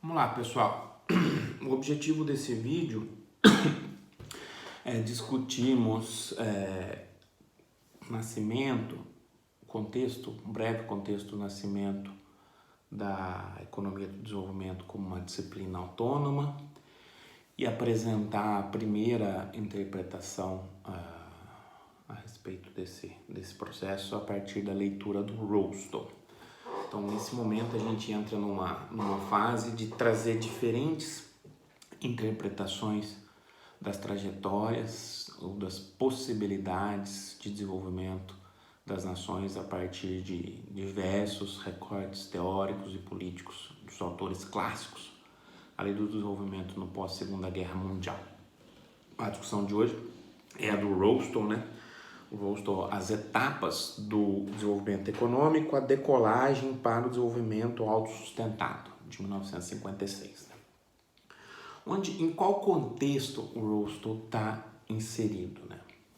Vamos lá, pessoal. O objetivo desse vídeo é discutirmos nascimento, um breve contexto do nascimento da economia do desenvolvimento como uma disciplina autônoma e apresentar a primeira interpretação a respeito desse processo a partir da leitura do Rostow. Então, nesse momento, a gente entra numa fase de trazer diferentes interpretações das trajetórias ou das possibilidades de desenvolvimento das nações a partir de diversos recortes teóricos e políticos dos autores clássicos, além do desenvolvimento no pós-Segunda Guerra Mundial. A discussão de hoje é a do Rostow, O Rostow, as etapas do desenvolvimento econômico, a decolagem para o desenvolvimento autossustentado, de 1956. Em qual contexto o Rostow está inserido?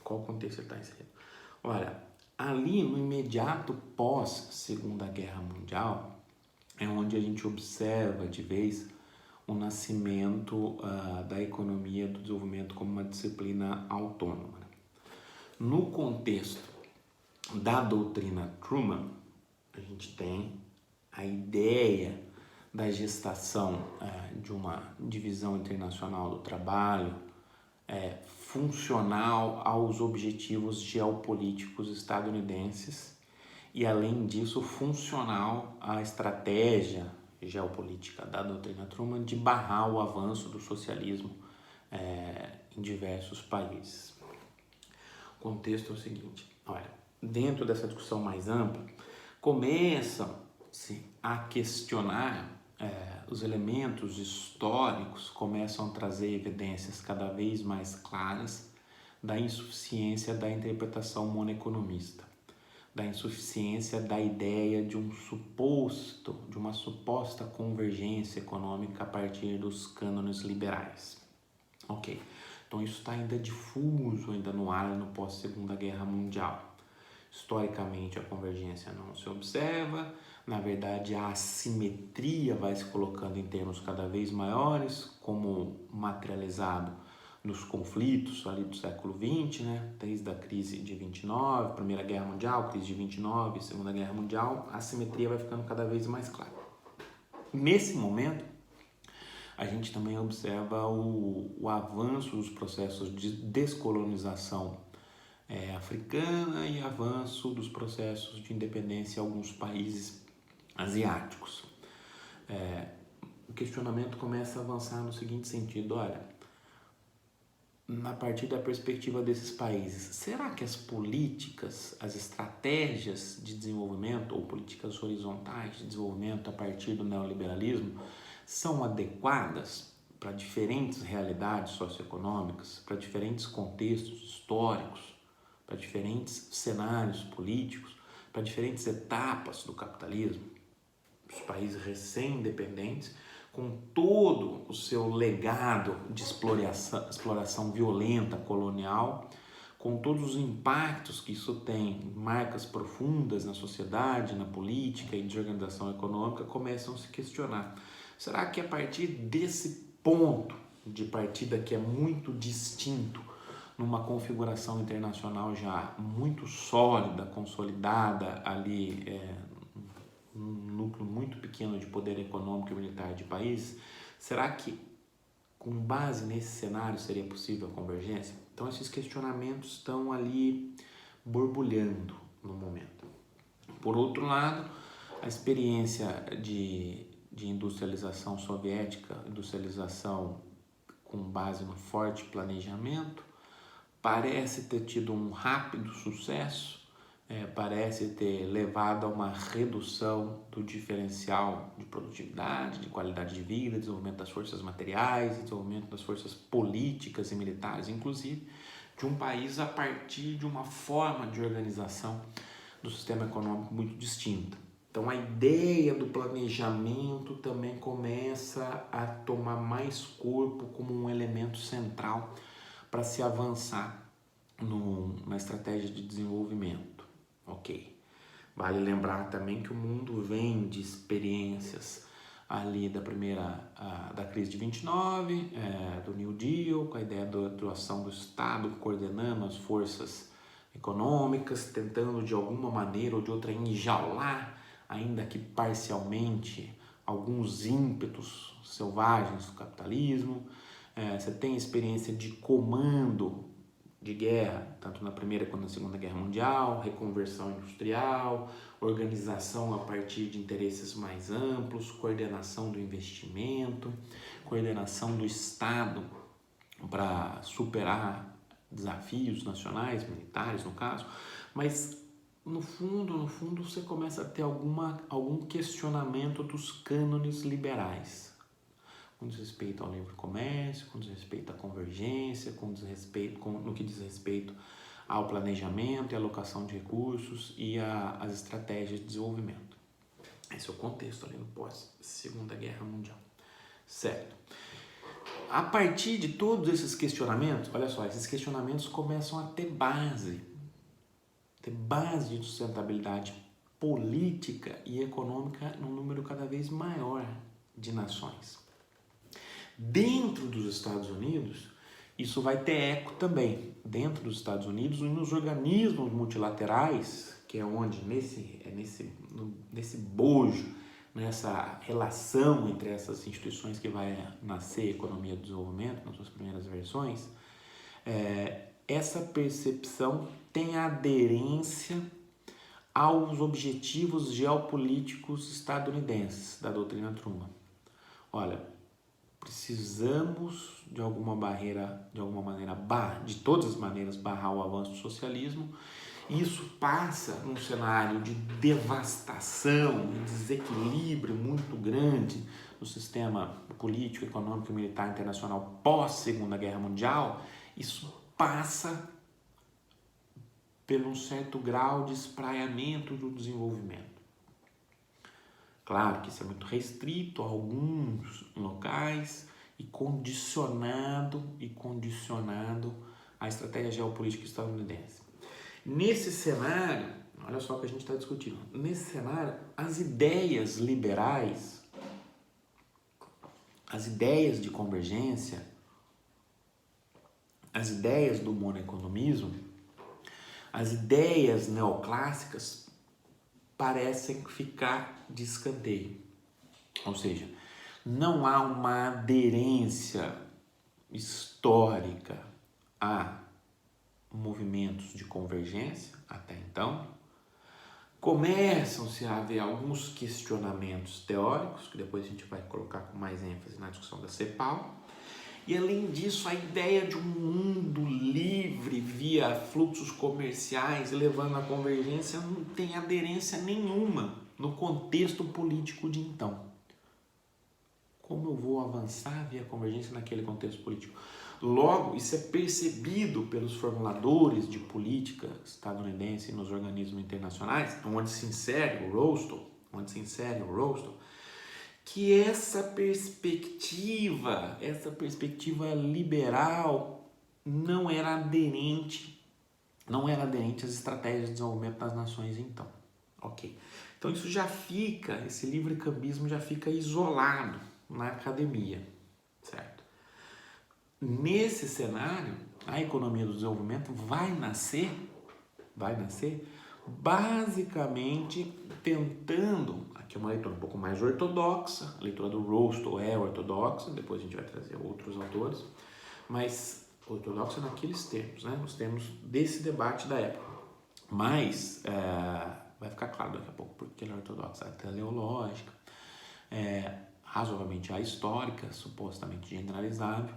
Qual contexto ele está inserido? Olha, ali no imediato pós-Segunda Guerra Mundial, é onde a gente observa de vez o nascimento da economia do desenvolvimento como uma disciplina autônoma. No contexto da doutrina Truman, a gente tem a ideia da gestação de uma divisão internacional do trabalho funcional aos objetivos geopolíticos estadunidenses e, além disso, funcional à estratégia geopolítica da doutrina Truman de barrar o avanço do socialismo em diversos países. O contexto é o seguinte, olha, dentro dessa discussão mais ampla, começam-se a questionar os elementos históricos, começam a trazer evidências cada vez mais claras da insuficiência da interpretação monoeconomista, da insuficiência da ideia de uma suposta convergência econômica a partir dos cânones liberais. Ok. Então isso está ainda difuso, ainda no ar, no pós-Segunda Guerra Mundial. Historicamente a convergência não se observa, na verdade a assimetria vai se colocando em termos cada vez maiores, como materializado nos conflitos ali do século XX, desde a crise de 29, Primeira Guerra Mundial, crise de 29, Segunda Guerra Mundial, a assimetria vai ficando cada vez mais clara. Nesse momento, a gente também observa o avanço dos processos de descolonização africana e avanço dos processos de independência em alguns países asiáticos. O questionamento começa a avançar no seguinte sentido, olha, a partir da perspectiva desses países, será que as políticas, as estratégias de desenvolvimento ou políticas horizontais de desenvolvimento a partir do neoliberalismo são adequadas para diferentes realidades socioeconômicas, para diferentes contextos históricos, para diferentes cenários políticos, para diferentes etapas do capitalismo? Os países recém-independentes, com todo o seu legado de exploração violenta colonial, com todos os impactos que isso tem, marcas profundas na sociedade, na política e de organização econômica, começam a se questionar. Será que a partir desse ponto de partida que é muito distinto, numa configuração internacional já muito sólida, consolidada ali, um núcleo muito pequeno de poder econômico e militar de país, será que com base nesse cenário seria possível a convergência? Então esses questionamentos estão ali borbulhando no momento. Por outro lado, a experiência de industrialização soviética, industrialização com base no forte planejamento, parece ter tido um rápido sucesso, parece ter levado a uma redução do diferencial de produtividade, de qualidade de vida, desenvolvimento das forças materiais, desenvolvimento das forças políticas e militares, inclusive, de um país a partir de uma forma de organização do sistema econômico muito distinta. Então a ideia do planejamento também começa a tomar mais corpo como um elemento central para se avançar na estratégia de desenvolvimento. Ok. Vale lembrar também que o mundo vem de experiências ali da crise de 29, do New Deal, com a ideia da atuação do Estado coordenando as forças econômicas, tentando de alguma maneira ou de outra enjaular, ainda que parcialmente, alguns ímpetos selvagens do capitalismo. Você tem experiência de comando de guerra, tanto na Primeira quanto na Segunda Guerra Mundial, reconversão industrial, organização a partir de interesses mais amplos, coordenação do investimento, coordenação do Estado para superar desafios nacionais, militares no caso, mas no fundo você começa a ter algum questionamento dos cânones liberais, com desrespeito ao livre comércio, com desrespeito à convergência, no que diz respeito ao planejamento e alocação de recursos e às estratégias de desenvolvimento. Esse é o contexto ali no pós-Segunda Guerra Mundial. Certo. A partir de todos esses questionamentos, olha só, esses questionamentos começam a ter base de sustentabilidade política e econômica num número cada vez maior de nações. Dentro dos Estados Unidos, isso vai ter eco também. Dentro dos Estados Unidos e nos organismos multilaterais, que é onde nesse bojo, nessa relação entre essas instituições que vai nascer a economia do desenvolvimento, nas suas primeiras versões, essa percepção tem aderência aos objetivos geopolíticos estadunidenses da doutrina Truman. Olha, precisamos de alguma maneira, de todas as maneiras, barrar o avanço do socialismo. Isso passa num cenário de devastação, de desequilíbrio muito grande no sistema político, econômico e militar internacional pós-Segunda Guerra Mundial. Isso passa por um certo grau de espraiamento do desenvolvimento. Claro que isso é muito restrito a alguns locais e condicionado à estratégia geopolítica estadunidense. Nesse cenário, olha só o que a gente está discutindo, nesse cenário, as ideias liberais, as ideias de convergência, as ideias do monoeconomismo, as ideias neoclássicas parecem ficar de escanteio. Ou seja, não há uma aderência histórica a movimentos de convergência até então. Começam-se a haver alguns questionamentos teóricos, que depois a gente vai colocar com mais ênfase na discussão da CEPAL. E além disso, a ideia de um mundo livre via fluxos comerciais levando à convergência não tem aderência nenhuma no contexto político de então. Como eu vou avançar via convergência naquele contexto político? Logo, isso é percebido pelos formuladores de política estadunidense nos organismos internacionais, onde se insere o Rostow, que essa perspectiva liberal não era aderente às estratégias de desenvolvimento das nações então. Ok. Então esse livre-cambismo já fica isolado na academia, certo? Nesse cenário, a economia do desenvolvimento vai nascer basicamente tentando, aqui é uma leitura um pouco mais ortodoxa, a leitura do Rostow é ortodoxa, depois a gente vai trazer outros autores, mas ortodoxa naqueles termos, né? Nos termos desse debate da época. Mas vai ficar claro daqui a pouco porque ela é ortodoxa, a teleológica, razoavelmente a histórica, supostamente generalizável.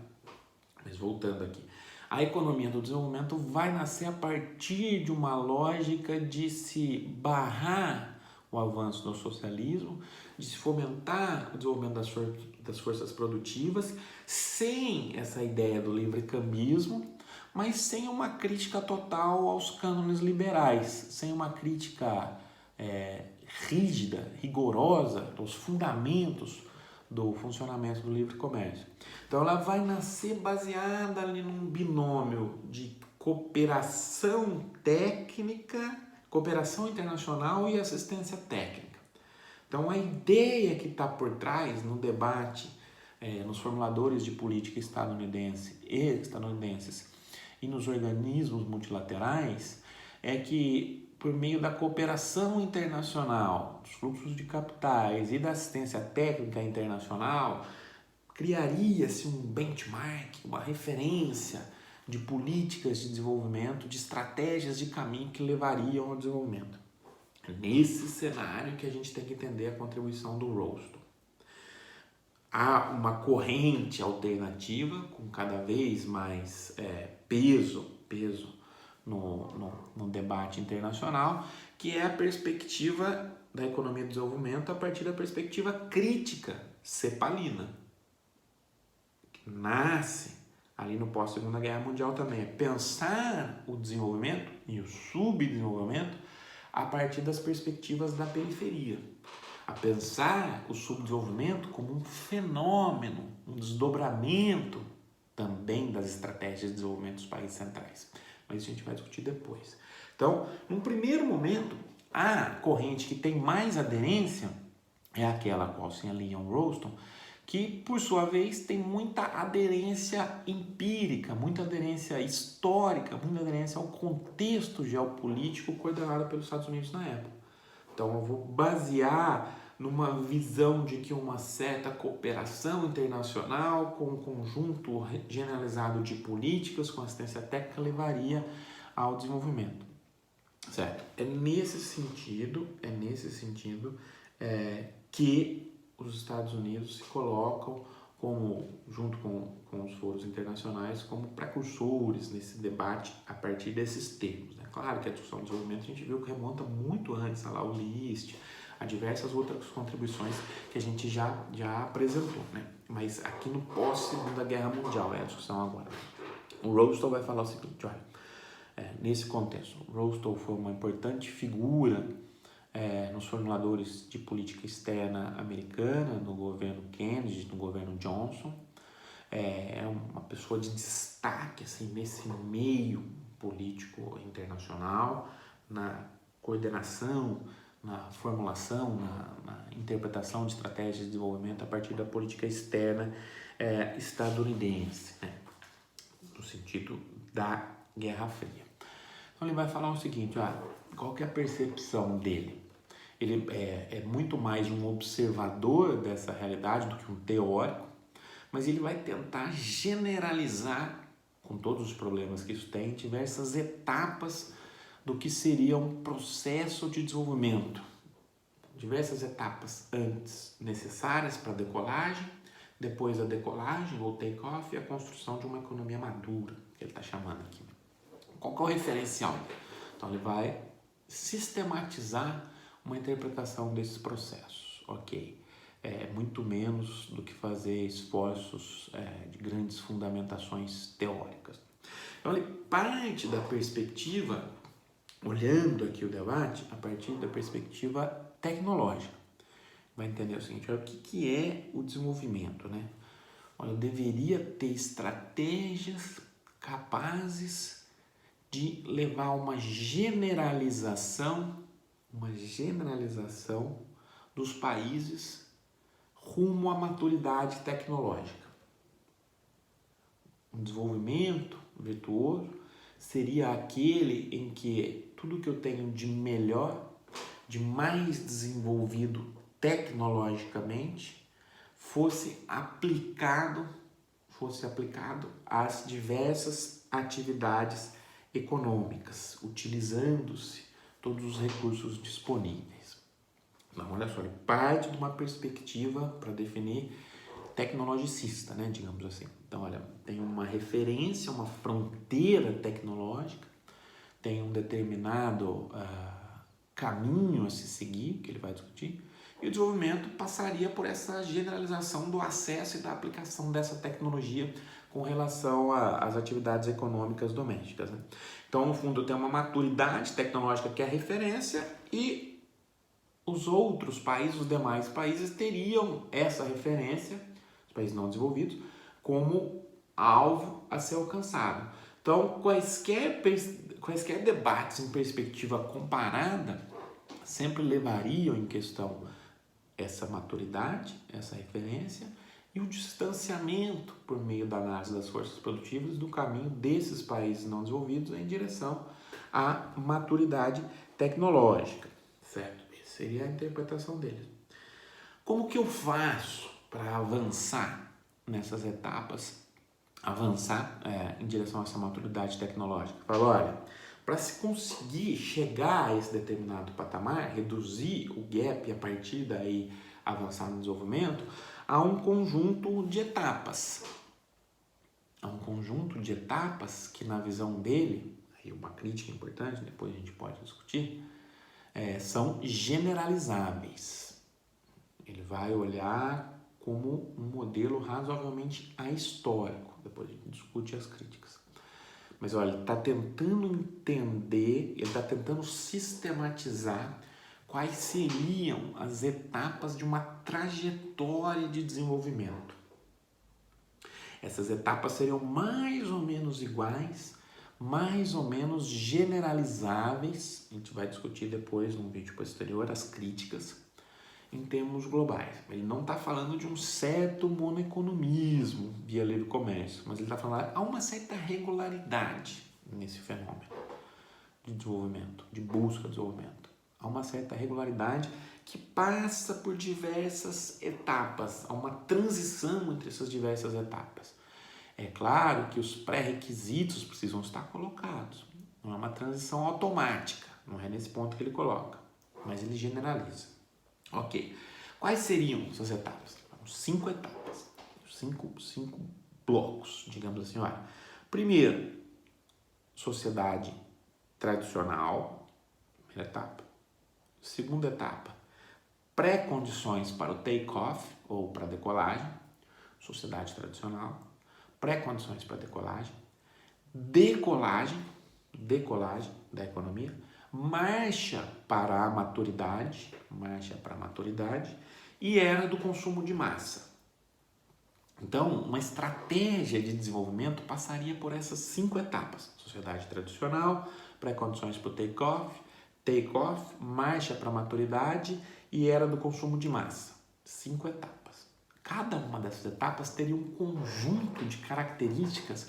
Mas voltando aqui, a economia do desenvolvimento vai nascer a partir de uma lógica de se barrar o avanço do socialismo, de se fomentar o desenvolvimento das forças produtivas, sem essa ideia do livre-cambismo, mas sem uma crítica total aos cânones liberais, sem uma crítica rígida, rigorosa aos fundamentos do funcionamento do livre comércio. Então ela vai nascer baseada ali num binômio de cooperação técnica, cooperação internacional e assistência técnica. Então, a ideia que está por trás no debate, nos formuladores de política estadunidenses e nos organismos multilaterais, é que, por meio da cooperação internacional, dos fluxos de capitais e da assistência técnica internacional, criaria-se um benchmark, uma referência de políticas de desenvolvimento, de estratégias de caminho que levariam ao desenvolvimento. É nesse cenário que a gente tem que entender a contribuição do Rolston. Há uma corrente alternativa com cada vez mais peso no debate internacional, que é a perspectiva da economia do desenvolvimento a partir da perspectiva crítica cepalina, que nasce ali no pós-Segunda Guerra Mundial também. É pensar o desenvolvimento e o subdesenvolvimento a partir das perspectivas da periferia, a pensar o subdesenvolvimento como um fenômeno, um desdobramento também das estratégias de desenvolvimento dos países centrais. Mas isso a gente vai discutir depois. Então, num primeiro momento, a corrente que tem mais aderência é aquela a qual se alinha o Rolston, que, por sua vez, tem muita aderência empírica, muita aderência histórica, muita aderência ao contexto geopolítico coordenado pelos Estados Unidos na época. Então, eu vou basear numa visão de que uma certa cooperação internacional com um conjunto generalizado de políticas com assistência técnica levaria ao desenvolvimento. Certo? É nesse sentido que os Estados Unidos se colocam junto com os foros internacionais como precursores nesse debate a partir desses termos. Né? Claro que a discussão do desenvolvimento a gente viu que remonta muito antes, lá o List, a diversas outras contribuições que a gente já apresentou. Né? Mas aqui no pós-Segunda Guerra Mundial é a discussão agora. O Rolston vai falar o seguinte, olha, nesse contexto, o Rolston foi uma importante figura nos formuladores de política externa americana, no governo Kennedy, no governo Johnson. É uma pessoa de destaque assim, nesse meio político internacional, na coordenação, na formulação, na interpretação de estratégias de desenvolvimento a partir da política externa estadunidense, né? No sentido da Guerra Fria. Então ele vai falar o seguinte, qual que é a percepção dele? Ele é muito mais um observador dessa realidade do que um teórico, mas ele vai tentar generalizar, com todos os problemas que isso tem, diversas etapas do que seria um processo de desenvolvimento. Diversas etapas antes necessárias para a decolagem, depois da decolagem, ou take-off, e a construção de uma economia madura, que ele está chamando aqui. Qual que é o referencial? Então ele vai sistematizar uma interpretação desses processos, ok? Muito menos do que fazer esforços de grandes fundamentações teóricas. Então ele parte da perspectiva, olhando aqui o debate, a partir da perspectiva tecnológica. Vai entender o seguinte, o que é o desenvolvimento, né? Olha, eu deveria ter estratégias capazes de levar uma generalização dos países rumo à maturidade tecnológica. Um desenvolvimento virtuoso seria aquele em que tudo que eu tenho de melhor, de mais desenvolvido tecnologicamente, fosse aplicado às diversas atividades econômicas, utilizando-se todos os recursos disponíveis. Então, olha só, ele parte de uma perspectiva para definir tecnologicista, né, digamos assim. Então, olha, tem uma referência, uma fronteira tecnológica, tem um determinado caminho a se seguir, que ele vai discutir, e o desenvolvimento passaria por essa generalização do acesso e da aplicação dessa tecnologia com relação às atividades econômicas domésticas, né? Então, no fundo, tem uma maturidade tecnológica que é a referência e os outros países, os demais países, teriam essa referência, os países não desenvolvidos, como alvo a ser alcançado. Então, quaisquer debates em perspectiva comparada sempre levariam em questão essa maturidade, essa referência e o distanciamento por meio da análise das forças produtivas do caminho desses países não desenvolvidos em direção à maturidade tecnológica, certo? Essa seria a interpretação deles. Como que eu faço para avançar nessas etapas, avançar em direção a essa maturidade tecnológica? Falo, olha, para se conseguir chegar a esse determinado patamar, reduzir o gap e a partir daí avançar no desenvolvimento, há um conjunto de etapas. Há um conjunto de etapas que, na visão dele, aí uma crítica importante, depois a gente pode discutir, são generalizáveis. Ele vai olhar como um modelo razoavelmente ahistórico. Depois a gente discute as críticas. Mas olha, ele está tentando entender, ele está tentando sistematizar quais seriam as etapas de uma trajetória de desenvolvimento. Essas etapas seriam mais ou menos iguais, mais ou menos generalizáveis. A gente vai discutir depois, num vídeo posterior, as críticas em termos globais. Ele não está falando de um certo monoeconomismo via livre comércio, mas ele está falando que há uma certa regularidade nesse fenômeno de desenvolvimento, de busca de desenvolvimento. Há uma certa regularidade que passa por diversas etapas, há uma transição entre essas diversas etapas. É claro que os pré-requisitos precisam estar colocados, não é uma transição automática, não é nesse ponto que ele coloca, mas ele generaliza. Ok. Quais seriam essas etapas? 5 etapas. 5 blocos, digamos assim. Olha. Primeiro, sociedade tradicional. Primeira etapa. Segunda etapa, pré-condições para o take-off ou para a decolagem. Sociedade tradicional. Pré-condições para a decolagem. Decolagem da economia. Marcha para a maturidade e era do consumo de massa. Então, uma estratégia de desenvolvimento passaria por essas 5 etapas. Sociedade tradicional, pré-condições para o take-off, marcha para a maturidade e era do consumo de massa. 5 etapas. Cada uma dessas etapas teria um conjunto de características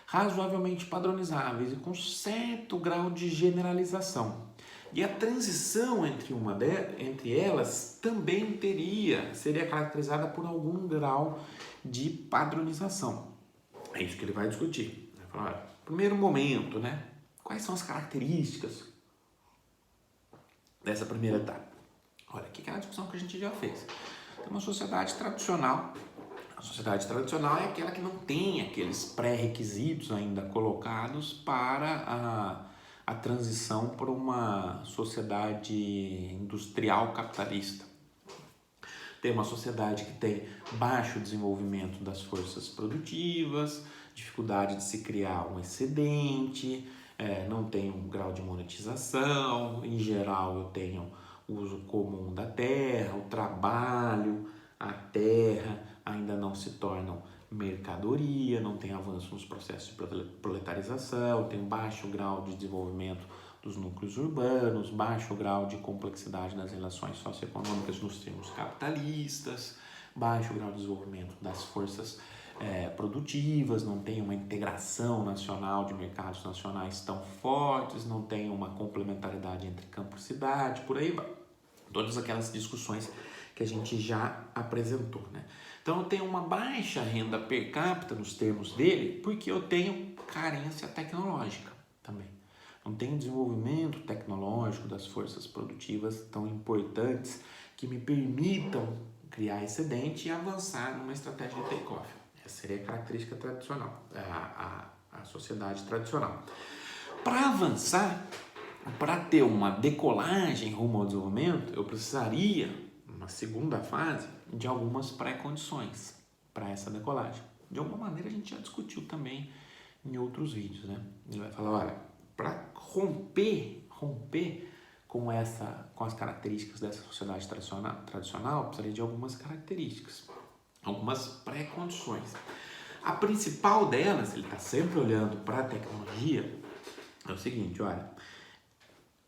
razoavelmente padronizáveis e com certo grau de generalização. E a transição entre elas também seria caracterizada por algum grau de padronização. É isso que ele vai discutir. Vai falar, olha, primeiro momento, né? Quais são as características dessa primeira etapa? Olha, que é a discussão que a gente já fez. Tem uma sociedade tradicional. A sociedade tradicional é aquela que não tem aqueles pré-requisitos ainda colocados para a transição para uma sociedade industrial capitalista. Tem uma sociedade que tem baixo desenvolvimento das forças produtivas, dificuldade de se criar um excedente, não tem um grau de monetização, em geral eu tenho o uso comum da terra, o trabalho, a terra ainda não se tornam mercadoria, não tem avanço nos processos de proletarização, tem baixo grau de desenvolvimento dos núcleos urbanos, baixo grau de complexidade nas relações socioeconômicas nos termos capitalistas, baixo grau de desenvolvimento das forças produtivas, não tem uma integração nacional de mercados nacionais tão fortes, não tem uma complementaridade entre campo e cidade, por aí vai. Todas aquelas discussões que a gente já apresentou, né? Então eu tenho uma baixa renda per capita nos termos dele, porque eu tenho carência tecnológica também. Não tenho desenvolvimento tecnológico das forças produtivas tão importantes que me permitam criar excedente e avançar numa estratégia de take-off. Essa seria a característica tradicional, a sociedade tradicional. Para avançar, para ter uma decolagem rumo ao desenvolvimento, eu precisaria, numa segunda fase, de algumas pré-condições para essa decolagem. De alguma maneira a gente já discutiu também em outros vídeos, né? Ele vai falar, olha, para romper com as características dessa sociedade tradicional, precisaria de algumas características, algumas pré-condições. A principal delas, ele está sempre olhando para a tecnologia, é o seguinte, olha,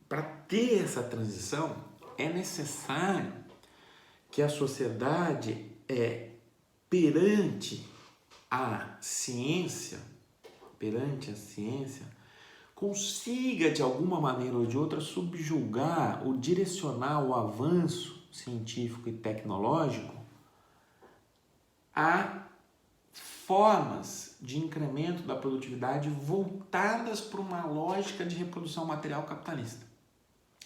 para ter essa transição é necessário que a sociedade perante a ciência, consiga de alguma maneira ou de outra subjugar ou direcionar o avanço científico e tecnológico a formas de incremento da produtividade voltadas para uma lógica de reprodução material capitalista.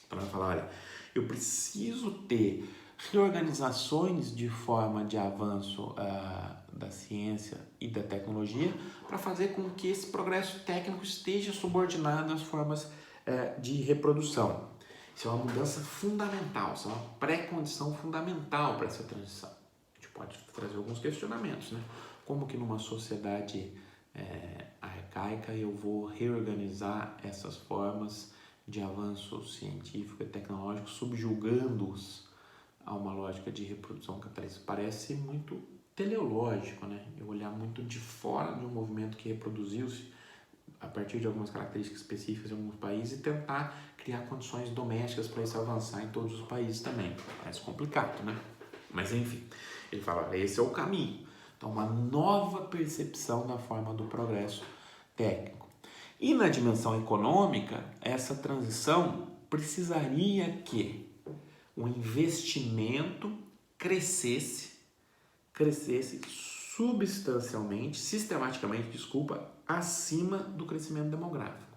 Então, vai falar, olha, eu preciso ter reorganizações de forma de avanço da ciência e da tecnologia para fazer com que esse progresso técnico esteja subordinado às formas de reprodução. Isso é uma mudança fundamental, isso é uma pré-condição fundamental para essa transição. A gente pode trazer alguns questionamentos, né? Como que numa sociedade arcaica eu vou reorganizar essas formas de avanço científico e tecnológico, subjugando-os a uma lógica de reprodução capitalista? Parece muito teleológico, né? Eu olhar muito de fora de um movimento que reproduziu-se a partir de algumas características específicas em alguns países e tentar criar condições domésticas para isso avançar em todos os países também. Parece complicado, né? Mas enfim, ele fala, esse é o caminho. Então, uma nova percepção da forma do progresso técnico. E na dimensão econômica, essa transição precisaria que o investimento crescesse substancialmente, sistematicamente, acima do crescimento demográfico.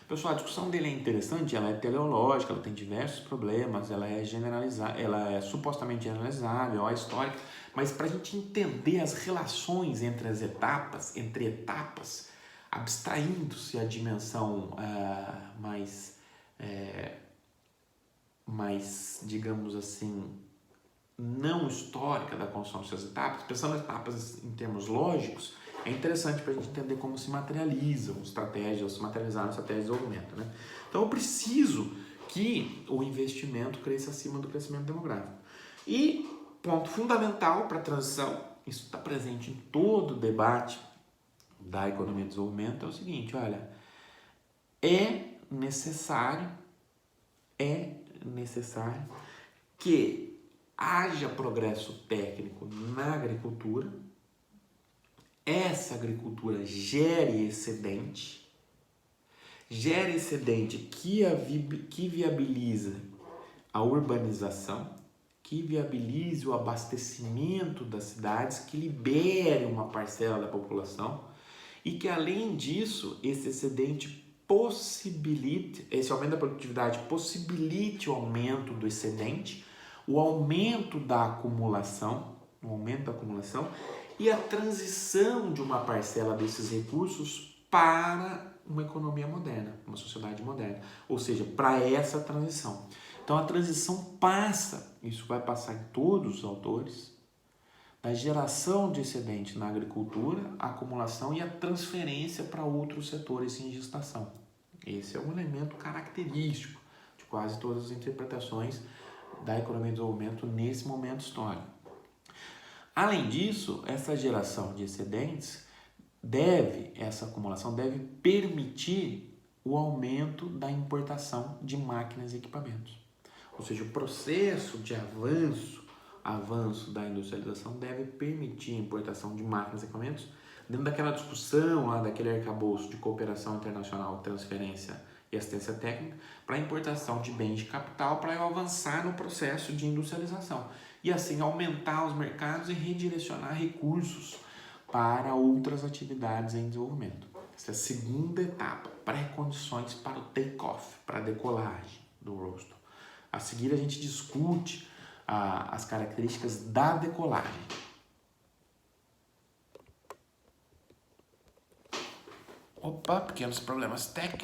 Pessoal, a discussão dele é interessante, ela é teleológica, ela tem diversos problemas, ela é generalizada, ela é supostamente generalizável, é histórica, mas para a gente entender as relações entre as etapas, abstraindo-se a dimensão mais, digamos assim, não histórica da construção dessas etapas, pensando em etapas em termos lógicos, é interessante para a gente entender como se materializam estratégias, se materializaram estratégias de desenvolvimento, né? Então, eu preciso que o investimento cresça acima do crescimento demográfico. E ponto fundamental para a transição, isso está presente em todo o debate da economia de desenvolvimento, é o seguinte, olha, é necessário que haja progresso técnico na agricultura, essa agricultura gere excedente que viabiliza a urbanização, que viabilize o abastecimento das cidades, que libere uma parcela da população e que, além disso, esse excedente esse aumento da produtividade possibilite o aumento do excedente, o aumento da acumulação e a transição de uma parcela desses recursos para uma economia moderna, uma sociedade moderna, ou seja, para essa transição. Então a transição passa, isso vai passar em todos os autores, da geração de excedente na agricultura, a acumulação e a transferência para outros setores em gestação. Esse é um elemento característico de quase todas as interpretações da economia de desenvolvimento nesse momento histórico. Além disso, essa geração de excedentes essa acumulação deve permitir o aumento da importação de máquinas e equipamentos. Ou seja, o processo de avanço da industrialização deve permitir a importação de máquinas e equipamentos dentro daquela discussão lá, daquele arcabouço de cooperação internacional, transferência e assistência técnica, para a importação de bens de capital para eu avançar no processo de industrialização e assim aumentar os mercados e redirecionar recursos para outras atividades em desenvolvimento. Essa é a segunda etapa, pré-condições para o take-off, para a decolagem do rosto. A seguir a gente discute as características da decolagem. Opa, pequenos problemas técnicos.